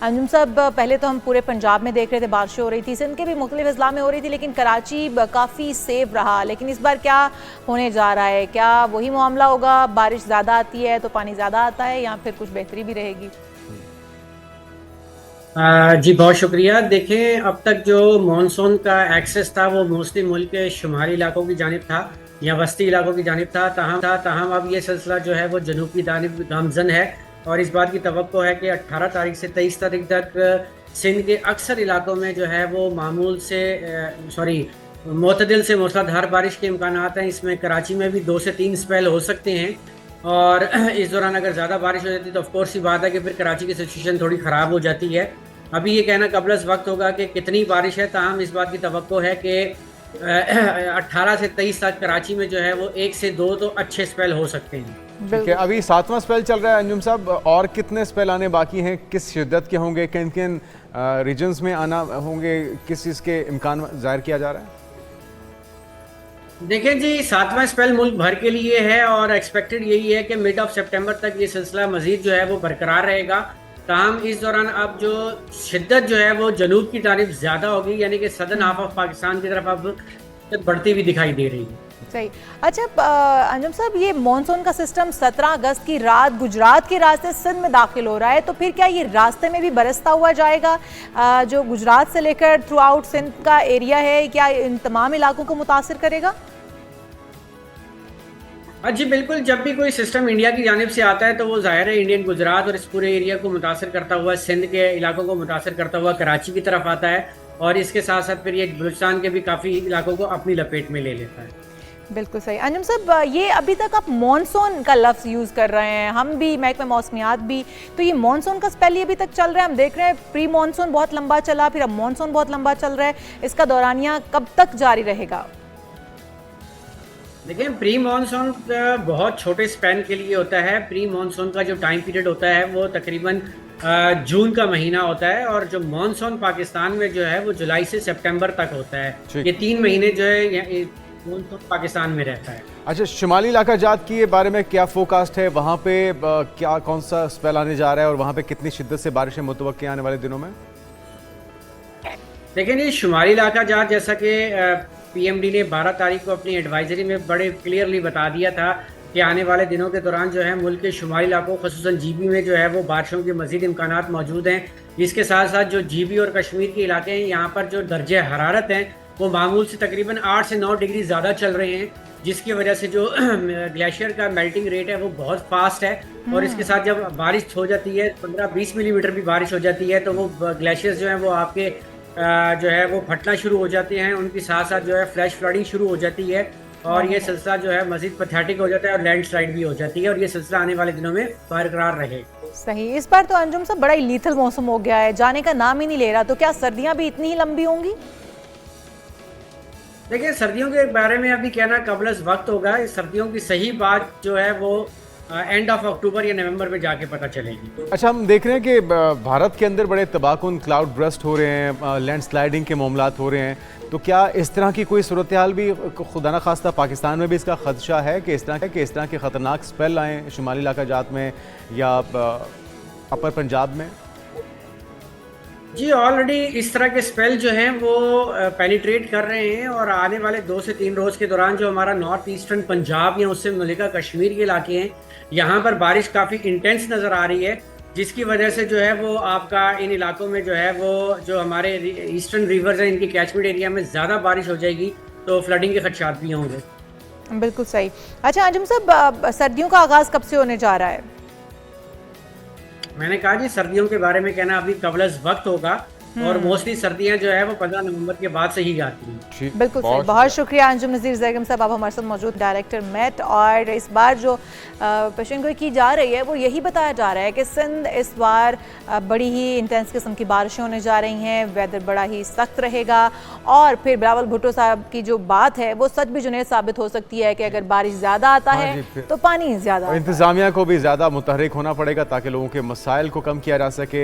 अंजुम साहब, पहले तो हम पूरे पंजाब में देख रहे थे बारिश हो रही थी, सिंध के भी मुख्तलिफ अजला में हो रही थी, लेकिन कराची काफ़ी सेफ रहा। लेकिन इस बार क्या होने जा रहा है? क्या वही मामला होगा, बारिश ज़्यादा आती है तो पानी ज़्यादा आता है, या फिर कुछ बेहतरी भी रहेगी? जी बहुत शुक्रिया। देखें, अब तक जो मानसून का एक्सेस था वो मोस्टली मुल्क के शुमाली इलाकों की जानिब था या वस्ती इलाकों की जानिब था। ताहम अब ये सिलसिला जो है वो जनूब की जानिब गामजन है और इस बात की तवक्को है कि 18 तारीख से 23 तारीख तक सिंध के अक्सर इलाकों में जो है वो मामूल से मोतदिल से मूसलाधार बारिश के इम्कान हैं। इसमें कराची में भी 2 से 3 स्पेल हो सकते हैं और इस दौरान अगर ज़्यादा बारिश हो जाती है तो ऑफकोर्स ही बात है कि फिर कराची की सिचुएशन थोड़ी ख़राब हो जाती है। अभी ये कहना कबलस वक्त होगा कि कितनी बारिश है, ताहम इस बात की तवक्को है कि 18 से 23 तक कराची में जो है वो 1 से 2 तो अच्छे स्पेल हो सकते हैं। ठीक है, अभी 7वां स्पेल चल रहा है अंजुम साहब, और कितने स्पेल आने बाकी हैं? किस शिद्दत के होंगे? किन किन रीजन्स में आना होंगे? किस चीज़ के इम्कान जाहिर किया जा रहा है? देखें जी, 7वां स्पेल मुल्क भर के लिए है और एक्सपेक्टेड यही है कि मिड ऑफ सितंबर तक ये सिलसिला मजीद जो है वो बरकरार रहेगा। ताहम इस दौरान अब जो शिद्दत जो है वो जनूब की तारीफ ज़्यादा होगी, यानी कि सदर्न हाफ ऑफ पाकिस्तान की तरफ अब बढ़ती हुई दिखाई दे रही है। सही। अच्छा अंजुम साहब, ये मॉनसून का सिस्टम 17 अगस्त की रात गुजरात के रास्ते सिंध में दाखिल हो रहा है, तो फिर क्या ये रास्ते में भी बरसता हुआ जाएगा? जो गुजरात से लेकर थ्रू आउट सिंध का एरिया है, क्या इन तमाम इलाकों को मुतासिर करेगा? जी बिल्कुल, जब भी कोई सिस्टम इंडिया की जानिब से आता है तो वो ज़ाहिर है इंडियन गुजरात और इस पूरे एरिया को मुतासर करता हुआ, सिंध के इलाकों को मुतासर करता हुआ कराची की तरफ आता है और इसके साथ साथ फिर ये बलूचिस्तान के भी काफ़ी इलाकों को अपनी लपेट में ले लेता है। बिल्कुल सही। अंजुम साहब, ये अभी तक आप मॉनसून का लफ्ज़ यूज़ कर रहे हैं, हम भी महकमा मौसमियात भी, तो ये मॉनसून का स्पेल अभी तक चल रहा है। हम देख रहे हैं प्री मॉनसून बहुत लंबा चला, फिर अब मॉनसून बहुत लंबा चल रहा है, इसका दौरानिया कब तक जारी रहेगा? देखिए, प्री मानसून बहुत छोटे स्पैन के लिए होता है। प्री मानसून का जो टाइम पीरियड होता है वो तकरीबन जून का महीना होता है और जो मानसून पाकिस्तान में जो है वो जुलाई से सितंबर तक होता है। ये 3 महीने जो है मानसून पाकिस्तान में रहता है। अच्छा, शुमाली इलाका जात की बारे में क्या फोकास्ट है? वहाँ पे क्या कौन सा स्पेल आने जा रहा है और वहाँ पे कितनी शिद्दत से बारिशें मुतवक्की आने वाले दिनों में? देखिए जी, शुमाली इलाका जात, जैसा कि पीएमडी ने 12 तारीख को अपनी एडवाइजरी में बड़े क्लियरली बता दिया था कि आने वाले दिनों के दौरान जो है मुल्क के शुमाली इलाकों ख़ुसूसन जीबी में जो है वो बारिशों के मज़ीद इम्कानात मौजूद हैं। इसके साथ साथ जो जीबी और कश्मीर के इलाके हैं, यहाँ पर जो दर्जे हरारत हैं वो मामूल से तकरीबन 8 से 9 डिग्री ज़्यादा चल रहे हैं, जिसकी वजह से जो ग्लेशियर का मेल्टिंग रेट है वो बहुत फास्ट है और इसके साथ जब बारिश हो जाती है, 15-20 मिलीमीटर भी बारिश हो जाती है, तो वो ग्लेशियर्स जो हैं वो आपके जो है वो फटना शुरू हो जाते हैं। उनके साथ साथ जो है फ्लैश फ्लडिंग शुरू हो जाती है और ये सिलसिला जो है मजीद पैथेटिक हो जाता है और लैंडस्लाइड भी हो जाती है और ये सिलसिला आने वाले दिनों में बरकरार रहे। सही। इस बार तो अंजुम साहब बड़ा ही लीथल मौसम हो गया है, जाने का नाम ही नहीं ले रहा, तो क्या सर्दियां भी इतनी ही लंबी होंगी? देखिए, सर्दियों के बारे में अभी कहना कबलस वक्त होगा। इस सर्दियों की सही बात जो है वो एंड ऑफ अक्टूबर या नवंबर में जाके पता चलेगी। अच्छा, हम देख रहे हैं कि भारत के अंदर बड़े तबाहकुन क्लाउड ब्रस्ट हो रहे हैं, लैंडस्लाइडिंग के मामलात हो रहे हैं, तो क्या इस तरह की कोई सूरत हाल भी खुदा न खास्ता पाकिस्तान में भी इसका खदशा है कि इस तरह के ख़तरनाक स्पेल आएँ शुमाली इलाका जात में या अपर पंजाब में? जी ऑलरेडी इस तरह के स्पेल जो हैं वो पेनिट्रेट कर रहे हैं और आने वाले 2 से 3 रोज़ के दौरान जो हमारा नॉर्थ ईस्टर्न पंजाब या उससे मुल्का कश्मीर के इलाके हैं, यहाँ पर बारिश काफ़ी इंटेंस नज़र आ रही है, जिसकी वजह से जो है वो आपका इन इलाकों में जो है वो जो हमारे ईस्टर्न रिवर्स हैं इनकी कैचमेंट एरिया में ज़्यादा बारिश हो जाएगी, तो फ्लडिंग के खदशात भी होंगे। बिल्कुल सही। अच्छा अंजुम साहब, सर्दियों का आगाज़ कब से होने जा रहा है? मैंने कहा जी, सर्दियों के बारे में कहना अभी कबलस वक्त होगा और मोस्टली सर्दियां जो है वो 15 नवंबर के बाद से ही आती हैं। बिल्कुल सही। बहुत शुक्रिया अंजुम नज़ीर ज़ैगम साहब, आप हमारे साथ मौजूद डायरेक्टर मेट। और इस बार जो पेशेंगोई की जा रही है वो यही बताया जा रहा है कि सिंध इस बार बड़ी ही इंटेंस किस्म की बारिशें होने जा रही हैं, वेदर बड़ा ही सख्त रहेगा और फिर बिलावल भुट्टो साहब की जो बात है वो सच भी जुनेद साबित हो सकती है कि अगर बारिश ज़्यादा आता है तो पानी ज़्यादा, इंतज़ामिया को भी ज़्यादा मुतहरिक होना पड़ेगा ताकि लोगों के मसाइल को कम किया जा सके।